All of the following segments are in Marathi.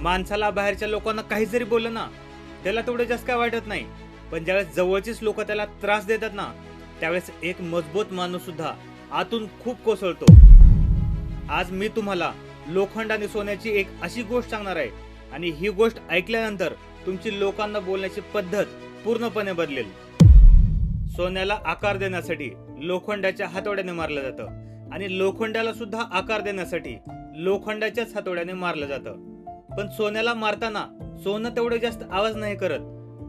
माणसाला बाहेरच्या लोकांना काही जरी बोललं ना, त्याला तेवढं जास्त काय वाटत नाही. पण ज्यावेळेस जवळचीच लोक त्याला त्रास देतात ना, त्यावेळेस एक मजबूत माणूस सुद्धा आतून खूप कोसळतो. आज मी तुम्हाला लोखंड आणि सोन्याची एक अशी गोष्ट सांगणार आहे, आणि ही गोष्ट ऐकल्यानंतर तुमची लोकांना बोलण्याची पद्धत पूर्णपणे बदलेल. सोन्याला आकार देण्यासाठी लोखंडाच्या हातोड्याने मारलं जातं, आणि लोखंडाला सुद्धा आकार देण्यासाठी लोखंडाच्याच हातोड्याने मारलं जातं. पण सोन्याला मारताना सोनं तेवढं जास्त आवाज नाही करत,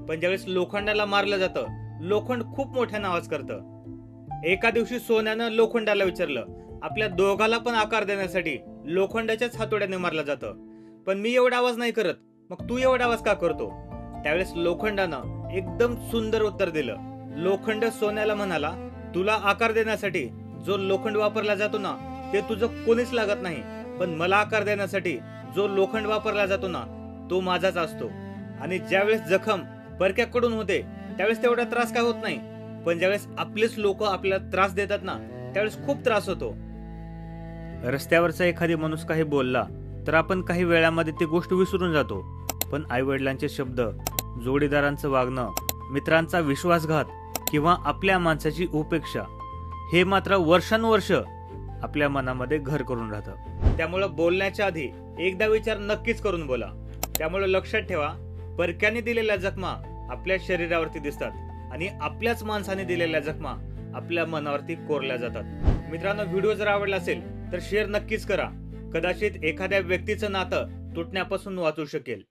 पण ज्यावेळेस लोखंडाला मारलं जातं, लोखंड खूप मोठ्याने आवाज करतं. एका दिवशी सोन्यानं लोखंडाला विचारलं, आपल्या दोघाला पण आकार देण्यासाठी लोखंडाच्याच हातोड्याने मारलं जातं, पण मी एवढा आवाज नाही करत, मग तू एवढा आवाज का करतो? त्यावेळेस लोखंडानं एकदम सुंदर उत्तर दिलं. लोखंड सोन्याला म्हणाला, तुला आकार देण्यासाठी जो लोखंड वापरला जातो ना, ते तुझं कोणीच लागत नाही, पण मला आकार देण्यासाठी जो लोखंड वापरला जातो ना, तो माझाच असतो. आणि ज्यावेळेस जखम परक्याकडून होते त्यावेळेस तेवढा त्रास काय होत नाही, पण ज्यावेळेस आपलेच लोक आपल्याला त्रास देतात ना, त्यावेळेस खूप त्रास होतो. रस्त्यावरचा एखादी माणूस काही बोलला तर आपण काही वेळामध्ये ती गोष्ट विसरून जातो, पण आईवडिलांचे शब्द, जोडीदारांचं वागणं, मित्रांचा विश्वासघात किंवा आपल्या माणसाची उपेक्षा हे मात्र वर्षानुवर्ष आपल्या मनामध्ये घर करून राहतं. त्यामुळं बोलण्याच्या आधी एकदा विचार नक्कीच करून बोला. त्यामुळं लक्षात ठेवा, परक्याने दिलेल्या जखमा आपल्या शरीरावरती दिसतात, आणि आपल्याच माणसाने दिलेल्या जखमा आपल्या मनावरती कोरल्या जातात. मित्रांनो, व्हिडिओ जर आवडला असेल तर शेअर नक्कीच करा. कदाचित एखाद्या व्यक्तीचं नातं तुटण्यापासून वाचू शकेल.